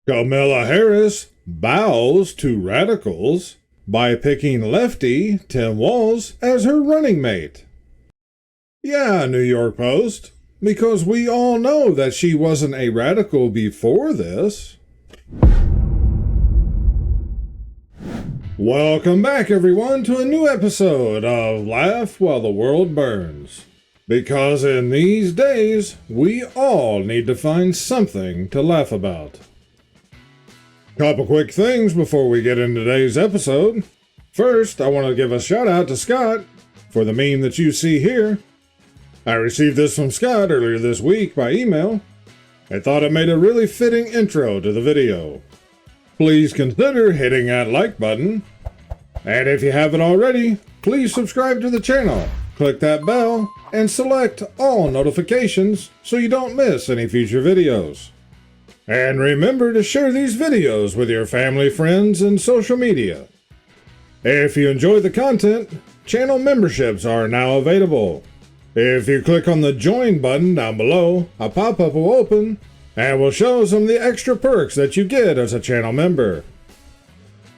Kamala Harris bows to radicals by picking lefty Tim Walz as her running mate. Yeah, New York Post, because we all know that she wasn't a radical before this. Welcome back, everyone, to a new episode of Laugh While the World Burns. Because in these days, we all need to find something to laugh about. Couple quick things before we get into today's episode. First, I want to give a shout out to Scott for the meme that you see here. I received this from Scott earlier this week by email. I thought it made a really fitting intro to the video. Please consider hitting that like button. And if you haven't already, please subscribe to the channel, click that bell, and select all notifications so you don't miss any future videos. And remember to share these videos with your family, friends, and social media. If you enjoy the content, channel memberships are now available. If you click on the join button down below, a pop-up will open and will show some of the extra perks that you get as a channel member.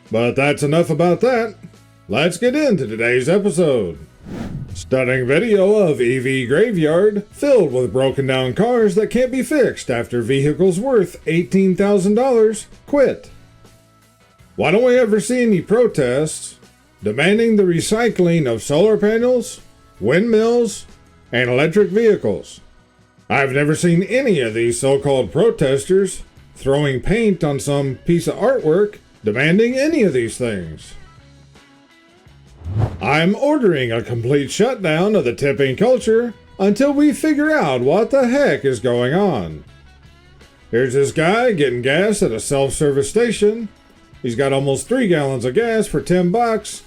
But that's enough about that. Let's get into today's episode. Stunning video of EV graveyard filled with broken down cars that can't be fixed after vehicles worth $18,000 quit. Why don't we ever see any protests demanding the recycling of solar panels, windmills, and electric vehicles? I've never seen any of these so-called protesters throwing paint on some piece of artwork demanding any of these things. I'm ordering a complete shutdown of the tipping culture until we figure out what the heck is going on. Here's this guy getting gas at a self-service station. He's got almost 3 gallons of gas for $10,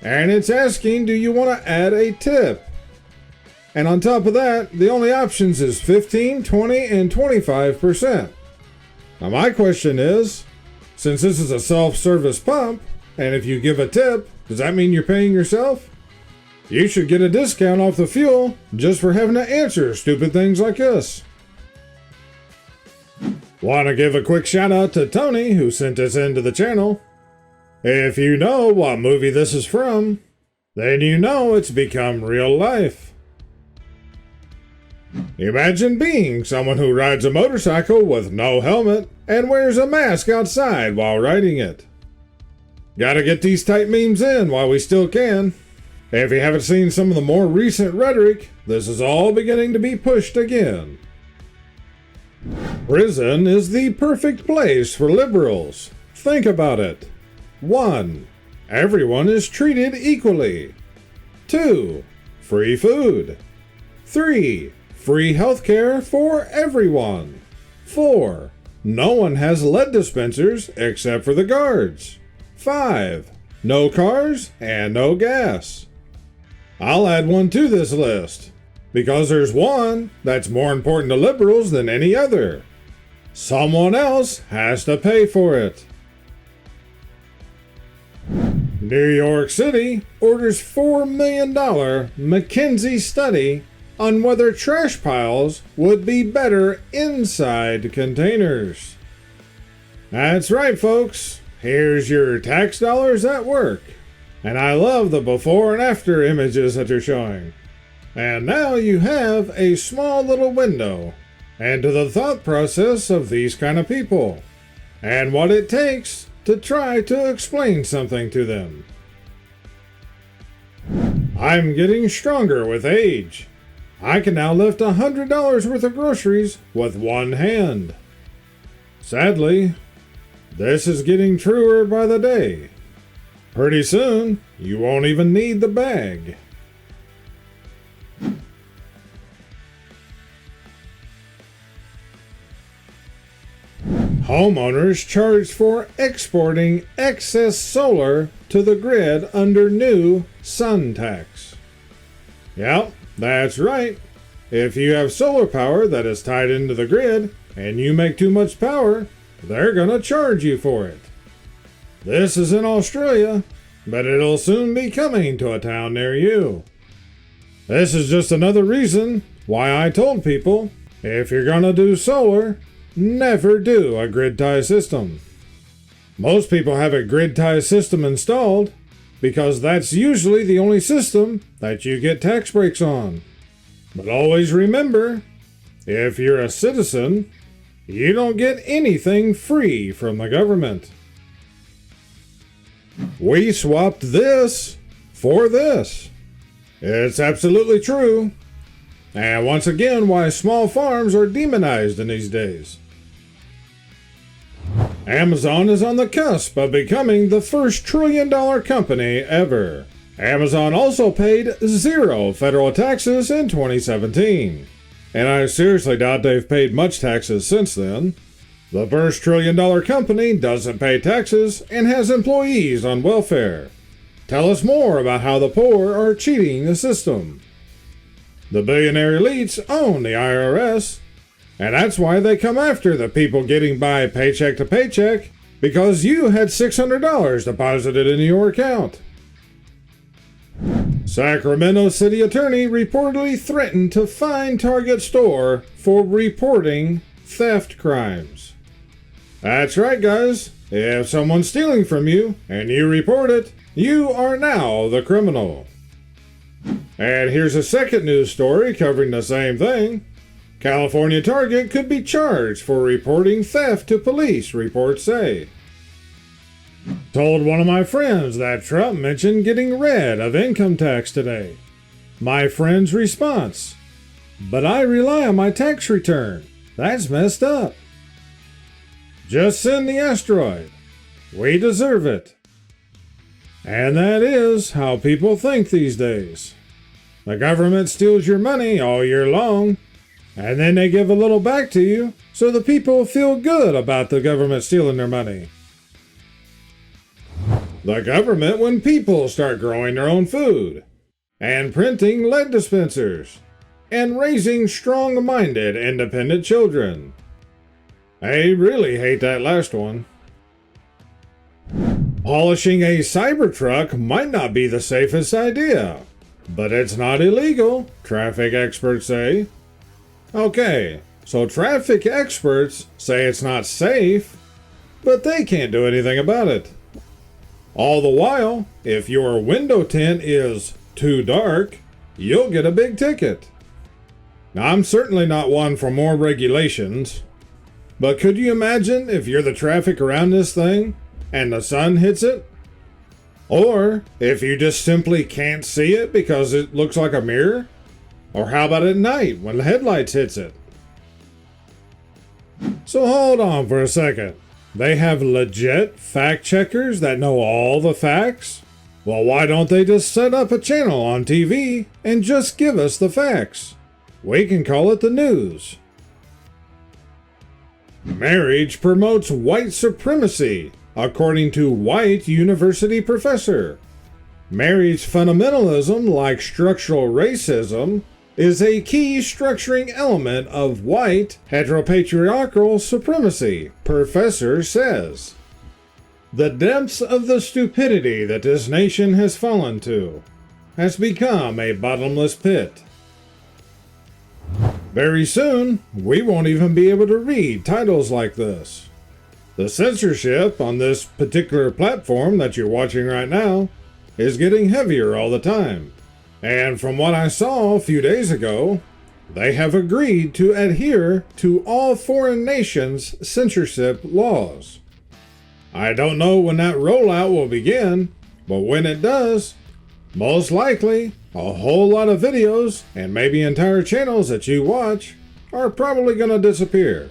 and it's asking, do you want to add a tip? And on top of that, the only options is 15, 20, and 25%. Now my question is, since this is a self-service pump, and if you give a tip, does that mean you're paying yourself? You should get a discount off the fuel just for having to answer stupid things like this. Want to give a quick shout out to Tony who sent this into the channel. If you know what movie this is from, then you know it's become real life. Imagine being someone who rides a motorcycle with no helmet and wears a mask outside while riding it. Gotta get these type memes in while we still can. If you haven't seen some of the more recent rhetoric, this is all beginning to be pushed again. Prison is the perfect place for liberals. Think about it. 1. Everyone is treated equally. 2. Free food. 3. Free healthcare for everyone. 4. No one has lead dispensers except for the guards. 5. No cars and no gas. I'll add one to this list, because there's one that's more important to liberals than any other. Someone else has to pay for it. New York City orders $4 million McKinsey study on whether trash piles would be better inside containers. That's right, folks. Here's your tax dollars at work. And I love the before and after images that you're showing. And now you have a small little window into the thought process of these kind of people and what it takes to try to explain something to them. I'm getting stronger with age. I can now lift $100 worth of groceries with one hand. Sadly, this is getting truer by the day. Pretty soon, you won't even need the bag. Homeowners charged for exporting excess solar to the grid under new sun tax. Yep, that's right. If you have solar power that is tied into the grid and you make too much power, they're gonna charge you for it. This is in Australia, but it'll soon be coming to a town near you. This is just another reason why I told people, if you're gonna do solar, never do a grid tie system. Most people have a grid tie system installed because that's usually the only system that you get tax breaks on. But always remember, if you're a citizen, you don't get anything free from the government. We swapped this for this. It's absolutely true. And once again, why small farms are demonized in these days. Amazon is on the cusp of becoming the first trillion-dollar company ever. Amazon also paid 0 federal taxes in 2017. And I seriously doubt they've paid much taxes since then. The first trillion-dollar company doesn't pay taxes and has employees on welfare. Tell us more about how the poor are cheating the system. The billionaire elites own the IRS, and that's why they come after the people getting by paycheck to paycheck, because you had $600 deposited into your account. Sacramento City Attorney reportedly threatened to fine Target store for reporting theft crimes. That's right, guys. If someone's stealing from you and you report it, you are now the criminal. And here's a second news story covering the same thing. California Target could be charged for reporting theft to police, reports say. Told one of my friends that Trump mentioned getting rid of income tax today. My friend's response: "But I rely on my tax return. That's messed up." Just send the asteroid. We deserve it. And that is how people think these days. The government steals your money all year long, and then they give a little back to you so the people feel good about the government stealing their money. The government when people start growing their own food, and printing lead dispensers, and raising strong-minded, independent children. I really hate that last one. Polishing a Cybertruck might not be the safest idea, but it's not illegal, traffic experts say. Okay, so traffic experts say it's not safe, but they can't do anything about it. All the while, if your window tint is too dark, you'll get a big ticket. Now, I'm certainly not one for more regulations, but could you imagine if you're the traffic around this thing and the sun hits it? Or if you just simply can't see it because it looks like a mirror? Or how about at night when the headlights hits it? So hold on for a second. They have legit fact checkers that know all the facts? Well, why don't they just set up a channel on TV and just give us the facts? We can call it the news. Marriage promotes white supremacy, according to white university professor. Marriage fundamentalism, like structural racism, is a key structuring element of white heteropatriarchal supremacy, professor says. The depths of the stupidity that this nation has fallen to has become a bottomless pit. Very soon, we won't even be able to read titles like this. The censorship on this particular platform that you're watching right now is getting heavier all the time. And from what I saw a few days ago, they have agreed to adhere to all foreign nations' censorship laws. I don't know when that rollout will begin, but when it does, most likely a whole lot of videos and maybe entire channels that you watch are probably going to disappear.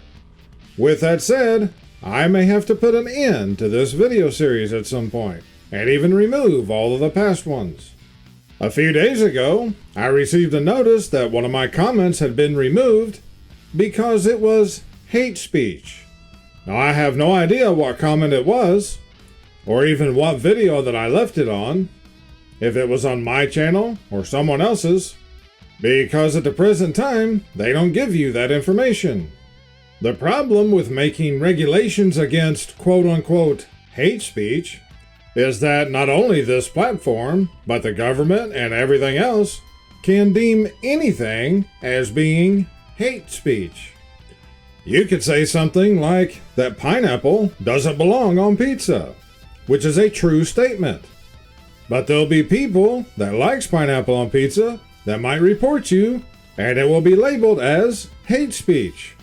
With that said, I may have to put an end to this video series at some point, and even remove all of the past ones. A few days ago, I received a notice that one of my comments had been removed because it was hate speech. Now, I have no idea what comment it was, or even what video that I left it on, if it was on my channel or someone else's, because at the present time, they don't give you that information. The problem with making regulations against quote-unquote hate speech is that not only this platform, but the government and everything else can deem anything as being hate speech. You could say something like that pineapple doesn't belong on pizza, which is a true statement. But there'll be people that likes pineapple on pizza that might report you, and it will be labeled as hate speech.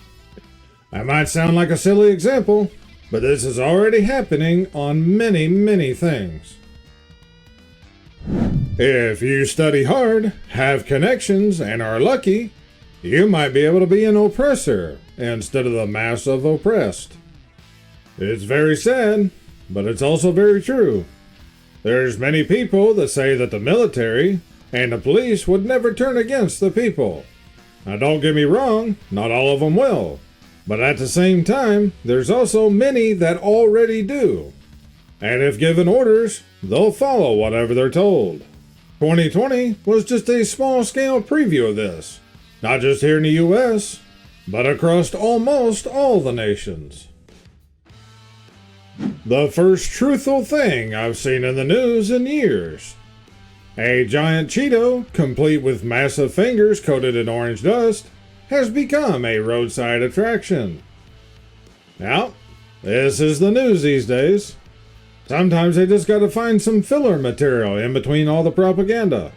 That might sound like a silly example, but this is already happening on many, many things. If you study hard, have connections, and are lucky, you might be able to be an oppressor instead of the mass of oppressed. It's very sad, but it's also very true. There's many people that say that the military and the police would never turn against the people. Now don't get me wrong, not all of them will. But at the same time, there's also many that already do. And if given orders, they'll follow whatever they're told. 2020 was just a small-scale preview of this. Not just here in the US, but across almost all the nations. The first truthful thing I've seen in the news in years. A giant Cheeto, complete with massive fingers coated in orange dust, has become a roadside attraction. Now, this is the news these days. Sometimes they just gotta find some filler material in between all the propaganda.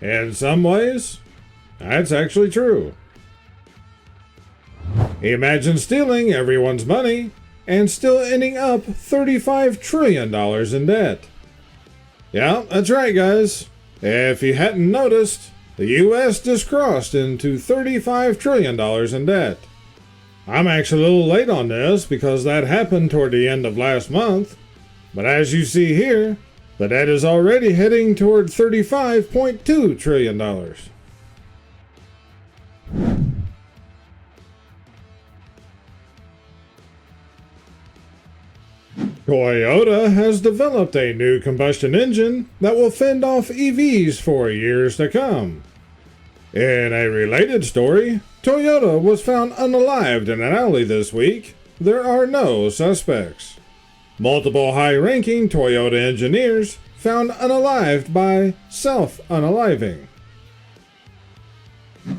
In some ways, that's actually true. Imagine stealing everyone's money and still ending up $35 trillion in debt. Yeah, that's right, guys. If you hadn't noticed, the US just crossed into $35 trillion in debt. I'm actually a little late on this because that happened toward the end of last month. But as you see here, the debt is already heading toward $35.2 trillion. Toyota has developed a new combustion engine that will fend off EVs for years to come. In a related story, Toyota was found unalived in an alley this week. There are no suspects. Multiple high-ranking Toyota engineers found unalived by self-unaliving.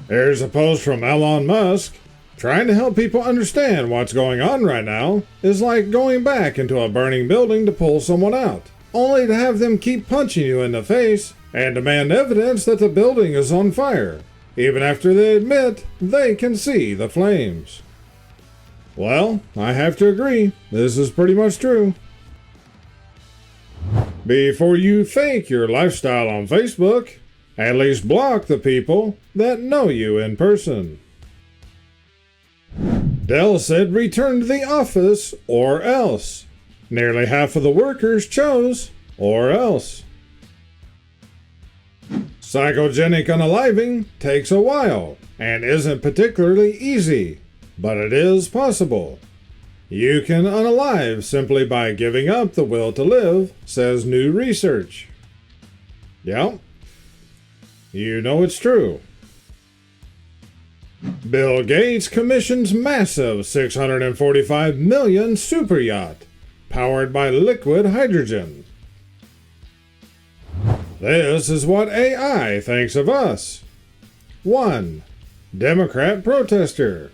There's a post from Elon Musk. Trying to help people understand what's going on right now is like going back into a burning building to pull someone out, only to have them keep punching you in the face and demand evidence that the building is on fire, even after they admit they can see the flames. Well, I have to agree, this is pretty much true. Before you fake your lifestyle on Facebook, at least block the people that know you in person. Dell said return to the office or else. Nearly half of the workers chose or else. Psychogenic unaliving takes a while and isn't particularly easy, but it is possible. You can unalive simply by giving up the will to live, says new research. Yep. You know it's true. Bill Gates commissions massive $645 million super yacht, powered by liquid hydrogen. This is what AI thinks of us. 1. Democrat protester.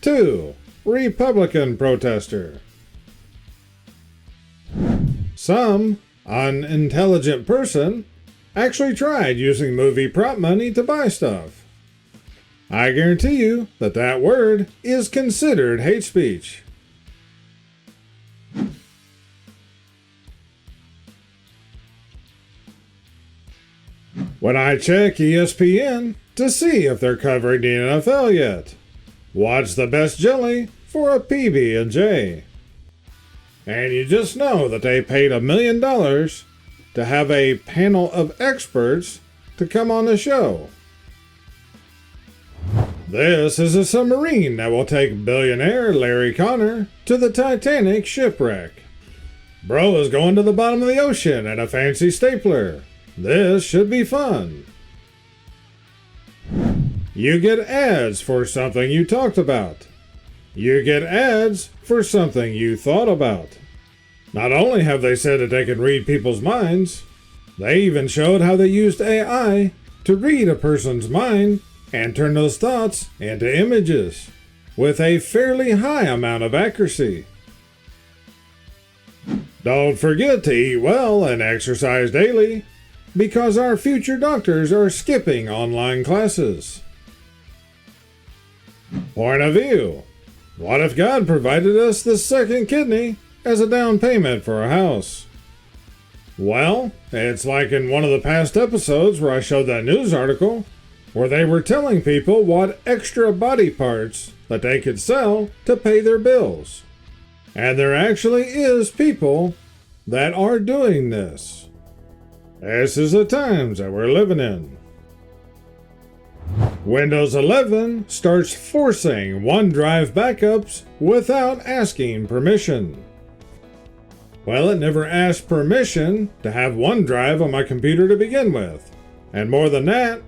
2. Republican protester. Some unintelligent person actually tried using movie prop money to buy stuff. I guarantee you that that word is considered hate speech. When I check ESPN to see if they're covering the NFL yet, what's the best jelly for a PB&J? And you just know that they paid $1 million to have a panel of experts to come on the show. This is a submarine that will take billionaire Larry Connor to the Titanic shipwreck. Bro is going to the bottom of the ocean in a fancy stapler. This should be fun. You get ads for something you talked about. You get ads for something you thought about. Not only have they said that they can read people's minds, They even showed how they used AI to read a person's mind and turn those thoughts into images with a fairly high amount of accuracy. Don't forget to eat well and exercise daily, because our future doctors are skipping online classes. Point of view. What if God provided us the second kidney as a down payment for a house? Well, it's like in one of the past episodes where I showed that news article where they were telling people what extra body parts that they could sell to pay their bills. And there actually is people that are doing this. This is the times that we're living in. Windows 11 starts forcing OneDrive backups without asking permission. Well, it never asked permission to have OneDrive on my computer to begin with. And more than that,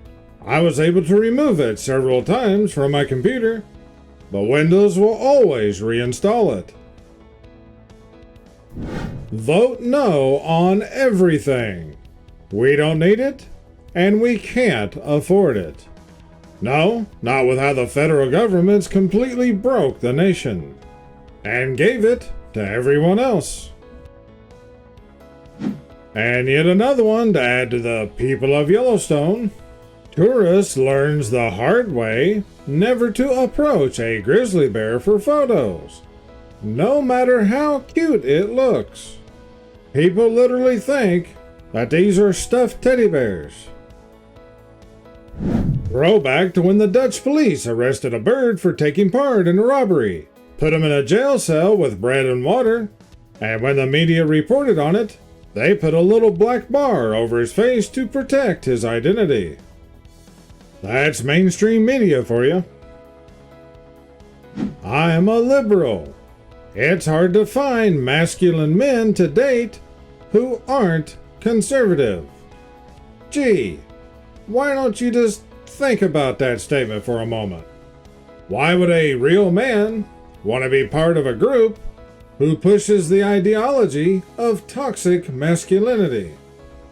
I was able to remove it several times from my computer, but Windows will always reinstall it. Vote no on everything. We don't need it, and we can't afford it. No, not with how the federal government's completely broke the nation and gave it to everyone else. And yet another one to add to the people of Yellowstone. Tourist learns the hard way never to approach a grizzly bear for photos, no matter how cute it looks. People literally think that these are stuffed teddy bears. Throwback to when the Dutch police arrested a bird for taking part in a robbery, put him in a jail cell with bread and water, and when the media reported on it, they put a little black bar over his face to protect his identity. That's mainstream media for you. I am a liberal. It's hard to find masculine men to date who aren't conservative. Gee, why don't you just think about that statement for a moment? Why would a real man want to be part of a group who pushes the ideology of toxic masculinity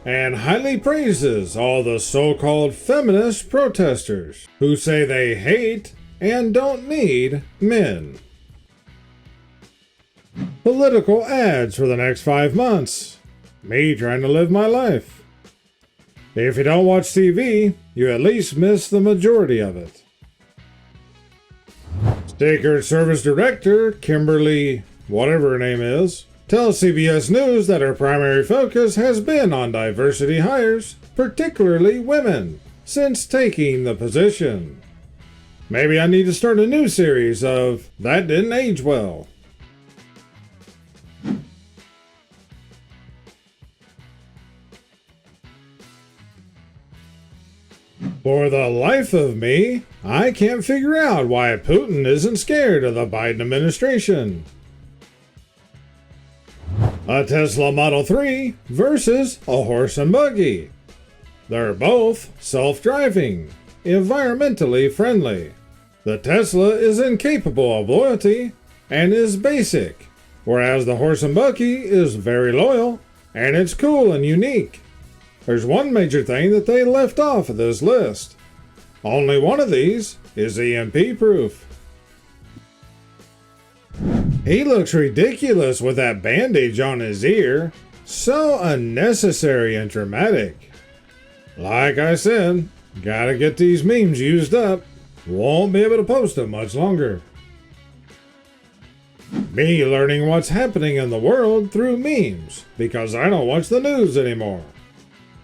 and highly praises all the so-called feminist protesters who say they hate and don't need men? Political ads for the next 5 months. Me trying to live my life. If you don't watch TV, you at least miss the majority of it. Secret Service Director Kimberly, whatever her name is, tells CBS News that her primary focus has been on diversity hires, particularly women, since taking the position. Maybe I need to start a new series of That Didn't Age Well. For the life of me, I can't figure out why Putin isn't scared of the Biden administration. A Tesla Model 3 versus a horse and buggy. They're both self-driving, environmentally friendly. The Tesla is incapable of loyalty and is basic, whereas the horse and buggy is very loyal and it's cool and unique. There's one major thing that they left off of this list. Only one of these is EMP proof. He looks ridiculous with that bandage on his ear. So unnecessary and dramatic. Like I said, gotta get these memes used up. Won't be able to post them much longer. Me learning what's happening in the world through memes because I don't watch the news anymore.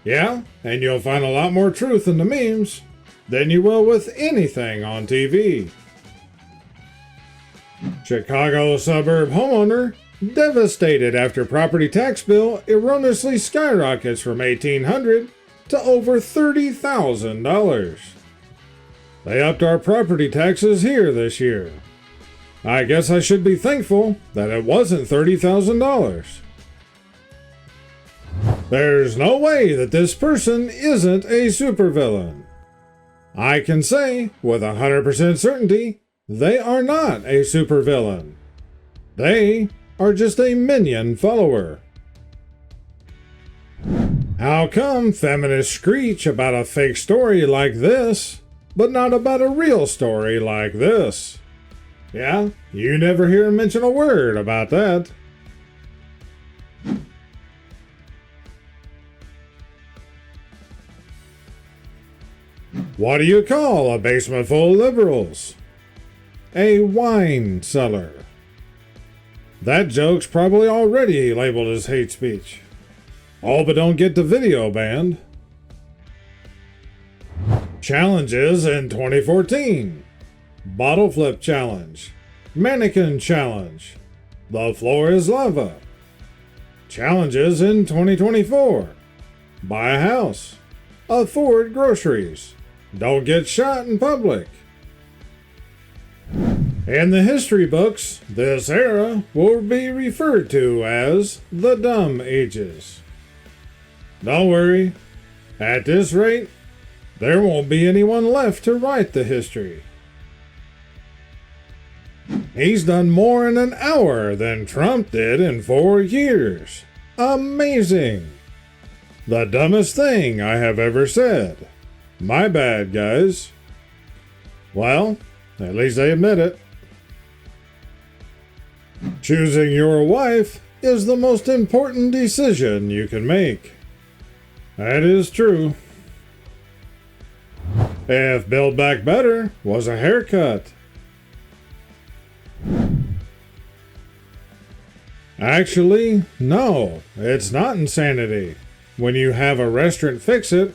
Yeah, and you'll find a lot more truth in the memes than you will with anything on TV. Chicago suburb homeowner devastated after property tax bill erroneously skyrockets from $1,800 to over $30,000. They upped our property taxes here this year. I guess I should be thankful that it wasn't $30,000. There's no way that this person isn't a supervillain. I can say with 100% certainty, they are not a supervillain. They are just a minion follower. How come feminists screech about a fake story like this, but not about a real story like this? Yeah, you never hear him mention a word about that. What do you call a basement full of liberals? A wine cellar. That joke's probably already labeled as hate speech. Oh, but don't get the video banned. Challenges in 2014. Bottle flip challenge. Mannequin challenge. The floor is lava. Challenges in 2024. Buy a house. Afford groceries. Don't get shot in public. In the history books, this era will be referred to as the Dumb Ages. Don't worry, at this rate, there won't be anyone left to write the history. He's done more in an hour than Trump did in 4 years. Amazing! The dumbest thing I have ever said. My bad, guys. Well, at least they admit it. Choosing your wife is the most important decision you can make. That is true. If Build Back Better was a haircut. Actually, no, it's not insanity. When you have a restaurant fix it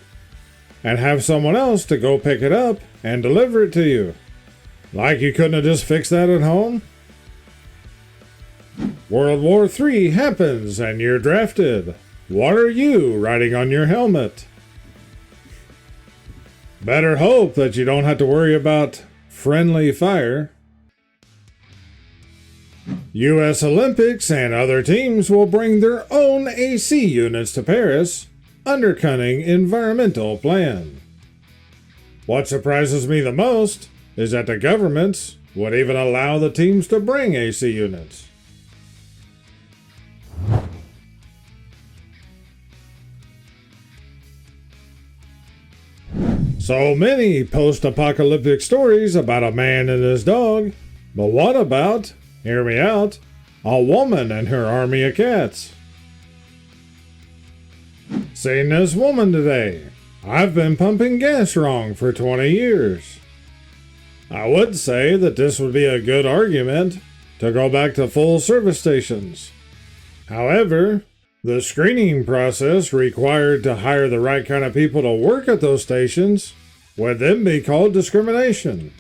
and have someone else to go pick it up and deliver it to you. Like you couldn't have just fixed that at home? World War III happens and you're drafted. What are you writing on your helmet? Better hope that you don't have to worry about friendly fire. U.S. Olympics and other teams will bring their own AC units to Paris, undercutting environmental plan. What surprises me the most is that the governments would even allow the teams to bring AC units. So many post-apocalyptic stories about a man and his dog, but what about, hear me out, a woman and her army of cats? Seen this woman today. I've been pumping gas wrong for 20 years. I would say that this would be a good argument to go back to full service stations. However, the screening process required to hire the right kind of people to work at those stations would then be called discrimination.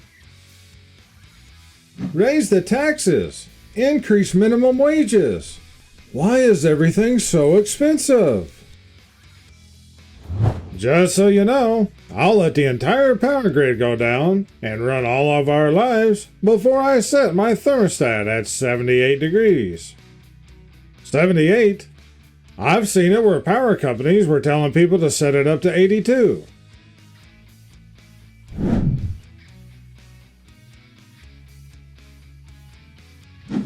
Raise the taxes. Increase minimum wages. Why is everything so expensive? Just so you know, I'll let the entire power grid go down and run all of our lives before I set my thermostat at 78 degrees. 78? I've seen it where power companies were telling people to set it up to 82.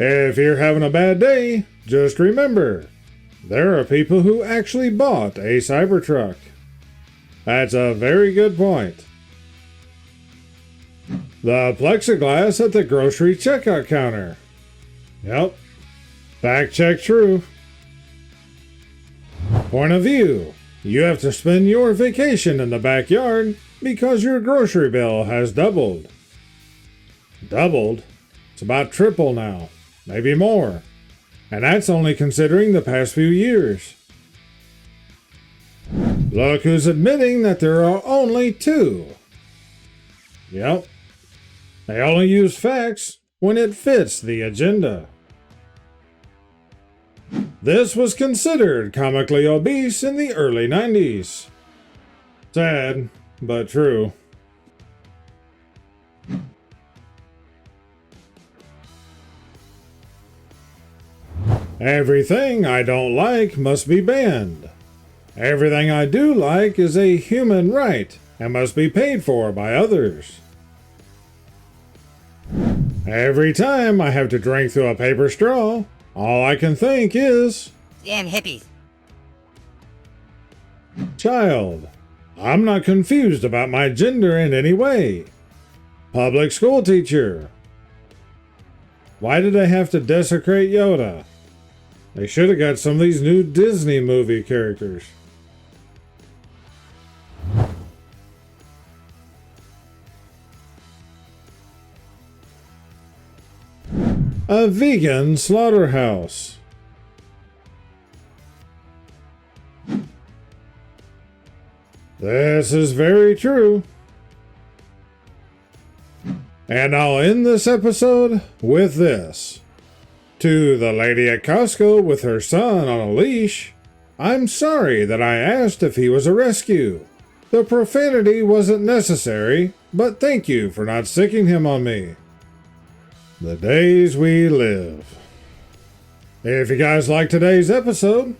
If you're having a bad day, just remember, there are people who actually bought a Cybertruck. That's a very good point. The plexiglass at the grocery checkout counter. Yep. Fact check true. Point of view. You have to spend your vacation in the backyard because your grocery bill has doubled. Doubled? It's about triple now. Maybe more. And that's only considering the past few years. Look who's admitting that there are only two. Yep. They only use facts when it fits the agenda. This was considered comically obese in the early 90s. Sad, but true. Everything I don't like must be banned. Everything I do like is a human right and must be paid for by others. Every time I have to drink through a paper straw, all I can think is, damn hippies. Child. I'm not confused about my gender in any way. Public school teacher. Why did they have to desecrate Yoda? They should have got some of these new Disney movie characters. A vegan slaughterhouse. This is very true. And I'll end this episode with this. To the lady at Costco with her son on a leash, I'm sorry that I asked if he was a rescue. The profanity wasn't necessary, but thank you for not sicking him on me. The days we live. If you guys like today's episode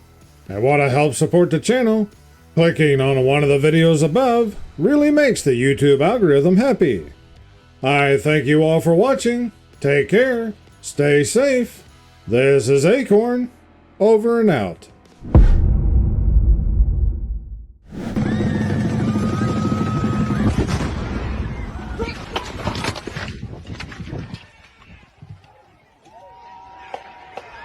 and want to help support the channel, clicking on one of the videos above really makes the YouTube algorithm happy. I thank you all for watching. Take care. Stay safe. This is Akorn, over and out.